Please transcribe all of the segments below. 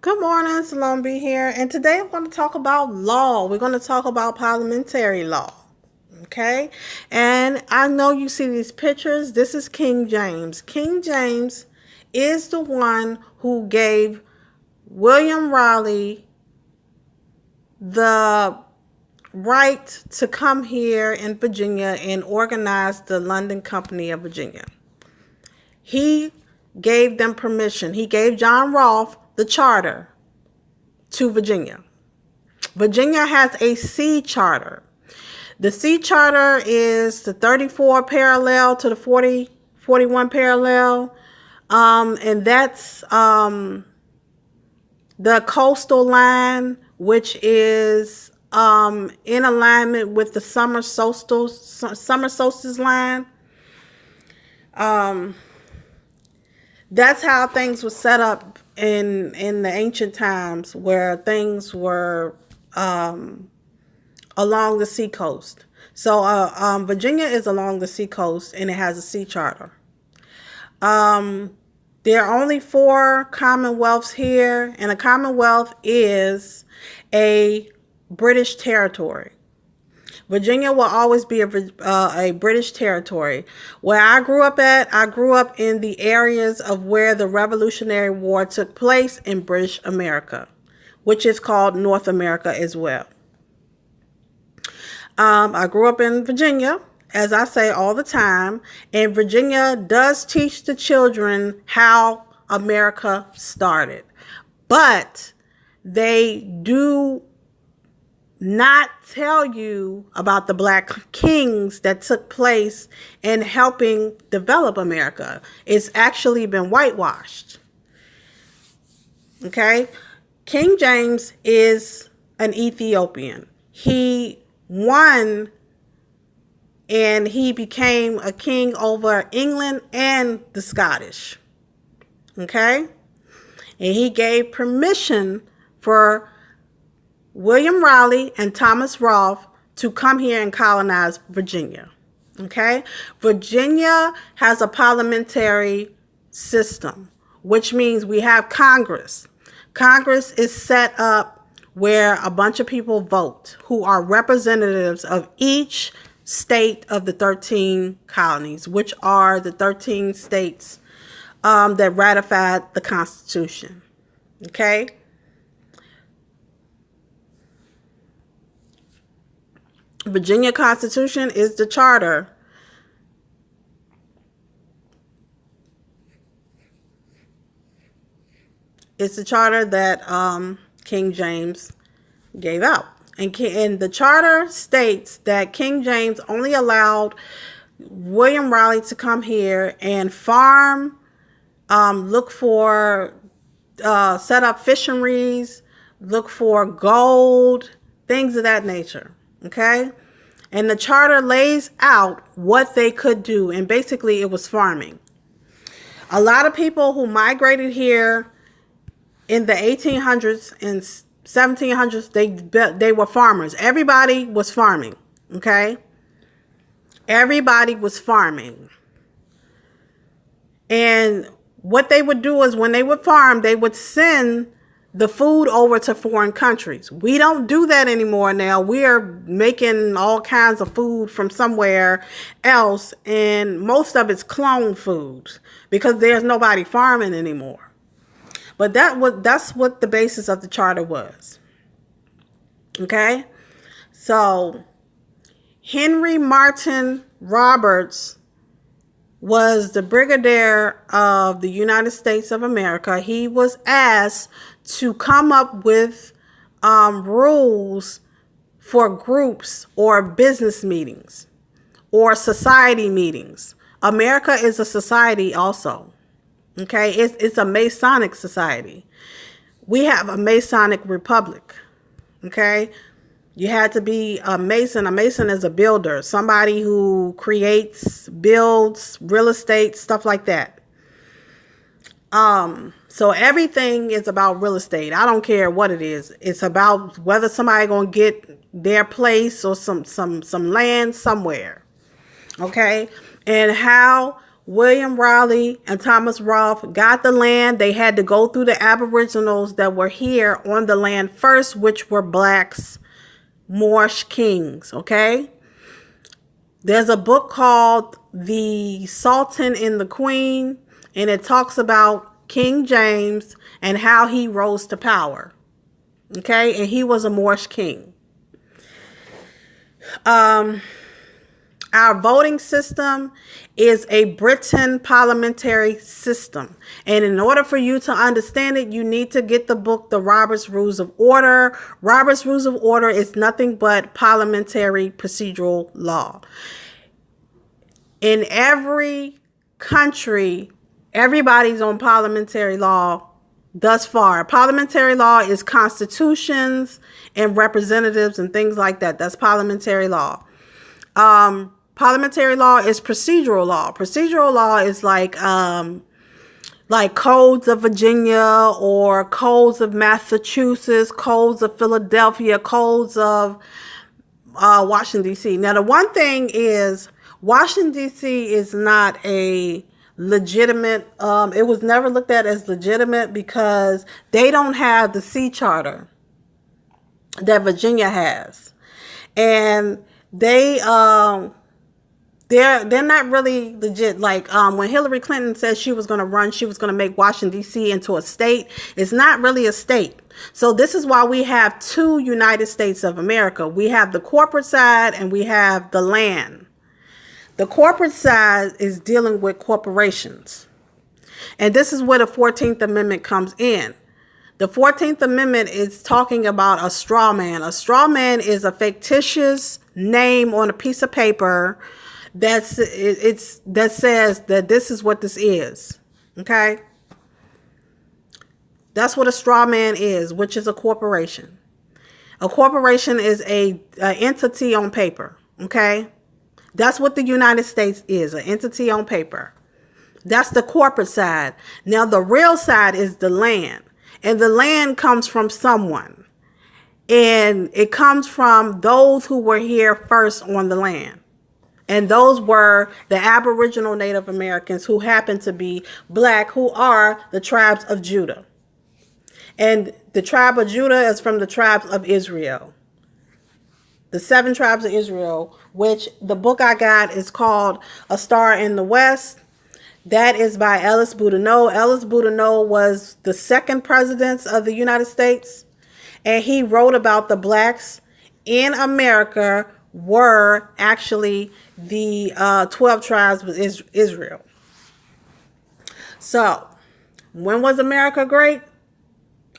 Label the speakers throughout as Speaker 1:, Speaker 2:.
Speaker 1: Good morning, Salome B here, and today I'm going to talk about law. We're going to talk about parliamentary law. Okay, and I know you see these pictures. This is King James. King James is the one who gave William Raleigh the right to come here in Virginia and organize the London Company of Virginia. He gave them permission. He gave John Rolfe the charter to Virginia. Virginia has a sea charter. The sea charter is the 34 parallel to the 41 parallel. And that's the coastal line, which is in alignment with the summer solstice line. That's how things were set up in the ancient times, where things were along the seacoast. So Virginia is along the seacoast, and it has a sea charter. There are only four commonwealths here, and a commonwealth is a British territory. Virginia will always be a British territory. Where I grew up in the areas of where the Revolutionary War took place in British America, which is called North America as well. I grew up in Virginia, as I say all the time, and Virginia does teach the children how America started. But they do not tell you about the black kings that took place in helping develop America. It's actually been whitewashed. Okay? King James is an Ethiopian. He won and he became a king over England and the Scottish. Okay? And he gave permission for William Raleigh and Thomas Rolfe to come here and colonize Virginia. Okay? Virginia has a parliamentary system, which means we have Congress. Congress is set up where a bunch of people vote who are representatives of each state of the 13 colonies, which are the 13 states that ratified the Constitution. Okay? Virginia Constitution is the charter. It's the charter that King James gave out. And the charter states that King James only allowed William Raleigh to come here and farm, look for, set up fisheries, look for gold, things of that nature. Okay? And the charter lays out what they could do. And basically it was farming. A lot of people who migrated here in the 1800s and 1700s, they were farmers. Everybody was farming. Okay? Everybody was farming. And what they would do is when they would farm, they would send the food over to foreign countries. We don't do that anymore now. We are making all kinds of food from somewhere else, and most of it's clone food because there's nobody farming anymore. But that's what the basis of the charter was. Okay? So Henry Martin Roberts was the brigadier of the United States of America. He was asked to come up with rules for groups or business meetings or society meetings. America is a society also. Okay, it's a Masonic society. We have a Masonic republic. Okay, you had to be a Mason. A Mason is a builder, somebody who creates, builds, real estate, stuff like that. So everything is about real estate. I don't care what it is. It's about whether somebody gonna get their place or some land somewhere. Okay, and how William Raleigh and Thomas Rolfe got the land. They had to go through the Aboriginals that were here on the land first, which were blacks, Moorish kings, okay? There's a book called The Sultan and the Queen, and it talks about King James and how he rose to power, okay? And he was a Moorish king. Our voting system is a Britain parliamentary system. And in order for you to understand it, you need to get the book, The Robert's Rules of Order. Robert's Rules of Order is nothing but parliamentary procedural law. In every country, everybody's on parliamentary law thus far. Parliamentary law is constitutions and representatives and things like that. That's parliamentary law. Parliamentary law is procedural law. Procedural law is like codes of Virginia or codes of Massachusetts, codes of Philadelphia, codes of Washington, D.C. Now, the one thing is Washington, D.C. is not a legitimate, it was never looked at as legitimate because they don't have the sea charter that Virginia has. And they're not really legit. Like when Hillary Clinton said she was going to run, she was going to make Washington, D.C. into a state. It's not really a state. So this is why we have two United States of America. We have the corporate side and we have the land. The corporate side is dealing with corporations. And this is where the 14th Amendment comes in. The 14th Amendment is talking about a straw man. A straw man is a fictitious name on a piece of paper that says that this is what this is. Okay? That's what a straw man is, which is a corporation. A corporation is a entity on paper. Okay? That's what the United States is, an entity on paper. That's the corporate side. Now, the real side is the land. And the land comes from someone. And it comes from those who were here first on the land. And those were the Aboriginal Native Americans who happen to be black, who are the tribes of Judah. And the tribe of Judah is from the tribes of Israel. The 7 tribes of Israel, which the book I got is called A Star in the West. That is by Ellis Boudinot. Ellis Boudinot was the 2nd president of the United States. And he wrote about the blacks in America were actually the 12 tribes of Israel. So, when was America great?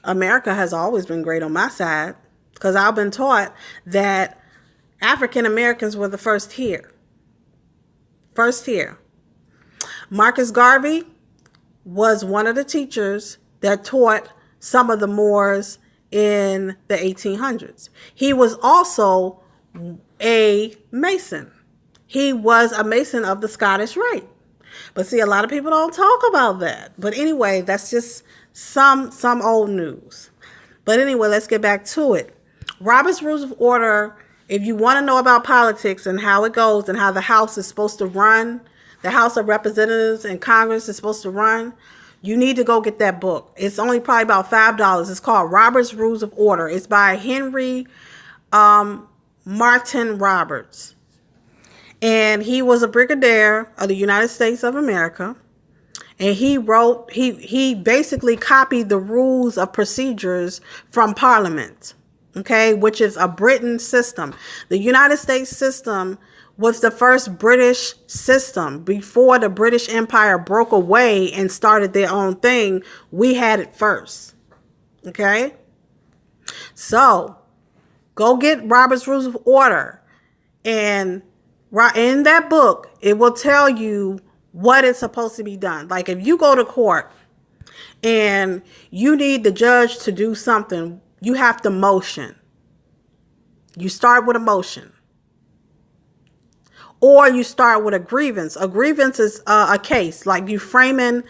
Speaker 1: America has always been great on my side. Because I've been taught that African Americans were the first here. First here. Marcus Garvey was one of the teachers that taught some of the Moors in the 1800s. He was also a Mason. He was a Mason of the Scottish Rite. But see, a lot of people don't talk about that. But anyway, that's just some old news. But anyway, let's get back to it. Robert's Rules of Order, if you want to know about politics and how it goes and how the House is supposed to run, the House of Representatives and Congress is supposed to run, you need to go get that book. It's only probably about $5. It's called Robert's Rules of Order. It's by Henry Martin Roberts. And he was a brigadier of the United States of America. And he basically copied the rules of procedures from Parliament, okay, which is a Britain system. The United States system was the first British system. Before the British Empire broke away and started their own thing, we had it first, okay? So, go get Robert's Rules of Order. And in that book, it will tell you what is supposed to be done. Like if you go to court and you need the judge to do something, you have to motion. You start with a motion. Or you start with a grievance. A grievance is a case. Like you're framing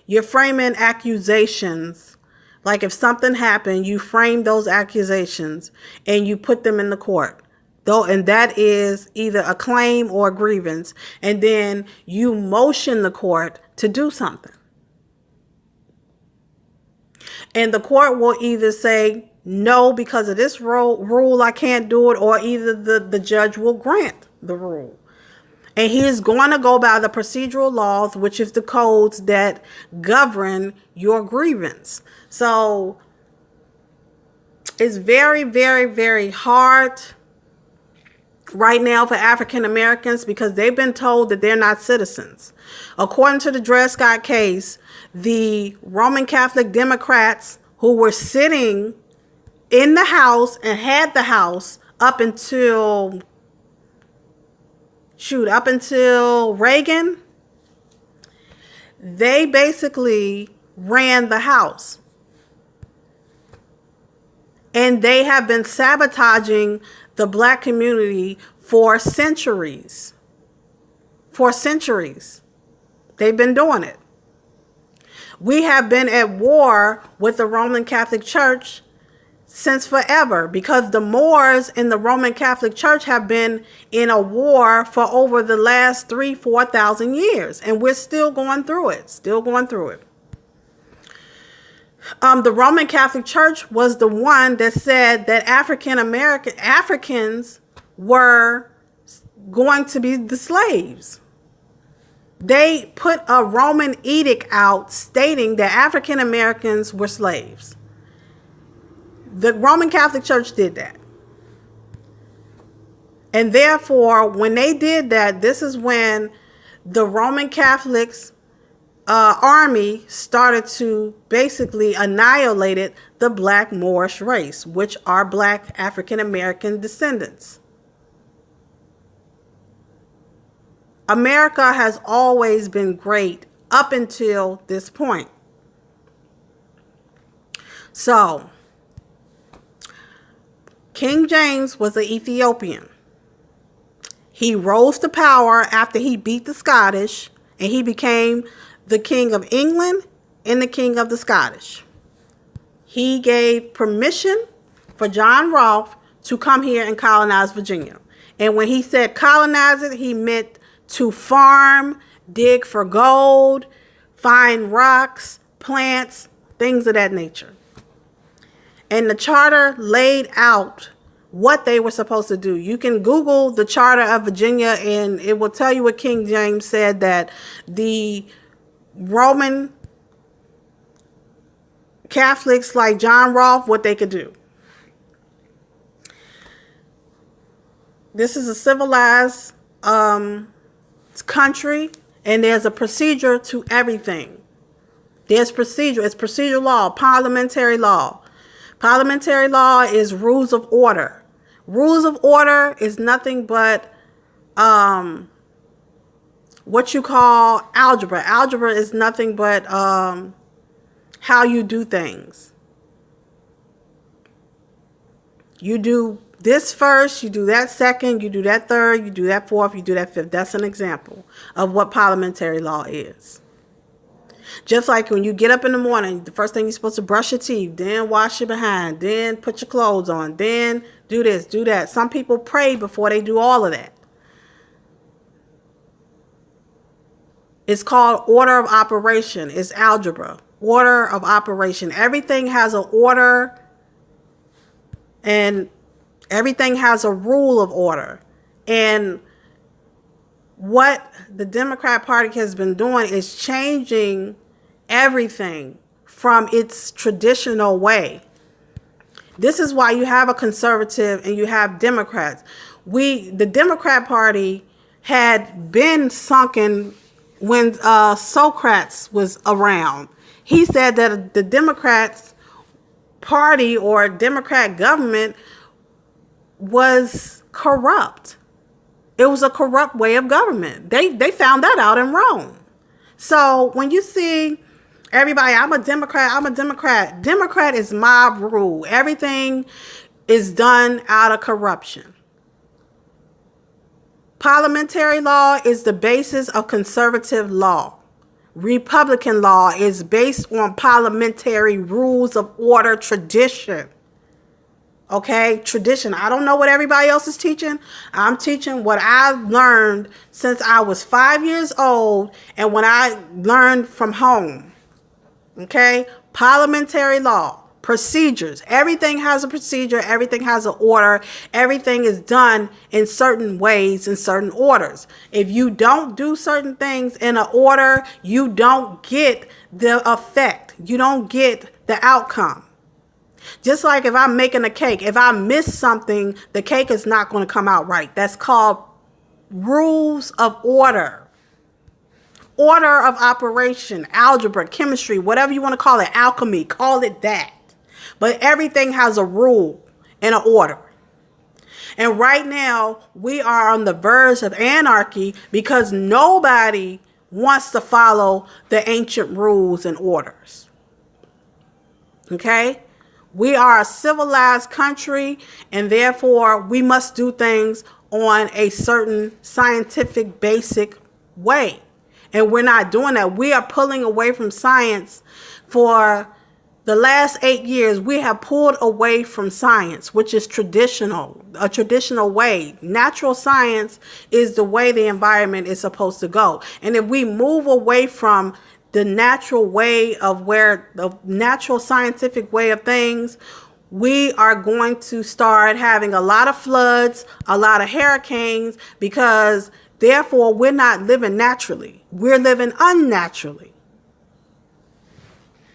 Speaker 1: accusations. Like if something happened, you frame those accusations and you put them in the court. though, and that is either a claim or a grievance, and then you motion the court to do something. And the court will either say, no, because of this rule, I can't do it, or either the judge will grant the rule. And he is going to go by the procedural laws, which is the codes that govern your grievance. So it's very, very, very hard right now for African Americans because they've been told that they're not citizens. According to the Dred Scott case, the Roman Catholic Democrats who were sitting in the House and had the House up until Reagan, they basically ran the House. And they have been sabotaging the black community for centuries. For centuries. They've been doing it. We have been at war with the Roman Catholic Church since forever because the Moors in the Roman Catholic Church have been in a war for over the last 4,000 years. And we're still going through it. The Roman Catholic Church was the one that said that Africans were going to be the slaves. They put a Roman edict out stating that African Americans were slaves. The Roman Catholic Church did that. And therefore, when they did that, this is when the Roman Catholics army started to basically annihilate the black Moorish race, which are black African American descendants. America has always been great up until this point. So, King James was an Ethiopian. He rose to power after he beat the Scottish, and he became the King of England and the King of the Scottish. He gave permission for John Rolfe to come here and colonize Virginia. And when he said colonize it, he meant to farm, dig for gold, find rocks, plants, things of that nature. And the charter laid out what they were supposed to do. You can Google the Charter of Virginia and it will tell you what King James said, that the Roman Catholics like John Rolfe, what they could do. This is a civilized country, and there's a procedure to everything. There's procedure. It's procedural law, parliamentary law. Parliamentary law is rules of order. Rules of order is nothing but what you call algebra. Algebra is nothing but how you do things. You do this first, you do that second, you do that third, you do that fourth, you do that fifth. That's an example of what parliamentary law is. Just like when you get up in the morning, the first thing you're supposed to brush your teeth, then wash your behind, then put your clothes on, then do this, do that. Some people pray before they do all of that. It's called order of operation. It's algebra. Order of operation. Everything has an order and everything has a rule of order. And what the Democrat Party has been doing is changing everything from its traditional way. This is why you have a conservative and you have Democrats. The Democrat Party had been sunken when Socrates was around. He said that the Democrats Party or Democrat government was corrupt. It was a corrupt way of government. They found that out in Rome. So when you see everybody, I'm a Democrat. Democrat is mob rule. Everything is done out of corruption. Parliamentary law is the basis of conservative law. Republican law is based on parliamentary rules of order tradition. Okay, tradition. I don't know what everybody else is teaching. I'm teaching what I've learned since I was 5 years old and when I learned from home. Okay, parliamentary law, procedures. Everything has a procedure, everything has an order, everything is done in certain ways, in certain orders. If you don't do certain things in an order, you don't get the effect, you don't get the outcome. Just like if I'm making a cake, if I miss something, the cake is not going to come out right. That's called rules of order. Order of operation, algebra, chemistry, whatever you want to call it, alchemy, call it that. But everything has a rule and an order. And right now, we are on the verge of anarchy because nobody wants to follow the ancient rules and orders. Okay? We are a civilized country, and therefore we must do things on a certain scientific, basic way. And we're not doing that. We are pulling away from science. For the last 8 years, we have pulled away from science, which is traditional, a traditional way. Natural science is the way the environment is supposed to go. And if we move away from the natural way of where the natural scientific way of things, we are going to start having a lot of floods, a lot of hurricanes, because therefore we're not living naturally. We're living unnaturally.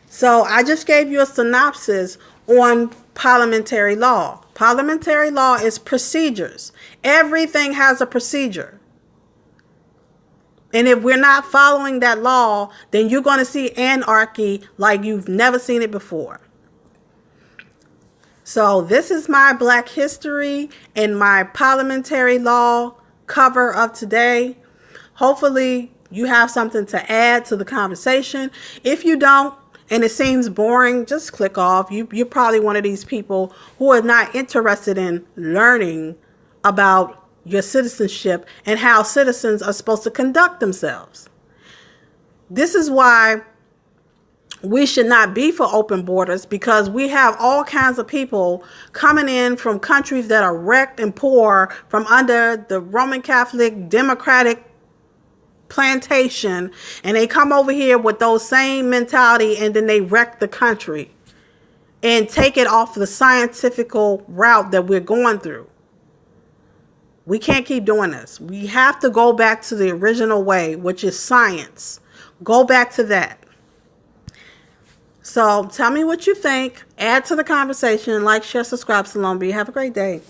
Speaker 1: So I just gave you a synopsis on parliamentary law. Parliamentary law is procedures. Everything has a procedure. And if we're not following that law, then you're going to see anarchy like you've never seen it before. So this is my Black history and my parliamentary law cover of today. Hopefully you have something to add to the conversation. If you don't, and it seems boring, just click off. You're probably one of these people who are not interested in learning about your citizenship and how citizens are supposed to conduct themselves. This is why we should not be for open borders, because we have all kinds of people coming in from countries that are wrecked and poor from under the Roman Catholic Democratic plantation, and they come over here with those same mentality, and then they wreck the country and take it off the scientific route that we're going through. We can't keep doing this. We have to go back to the original way, which is science. Go back to that. So tell me what you think. Add to the conversation. Like, share, subscribe. Salome. Have a great day.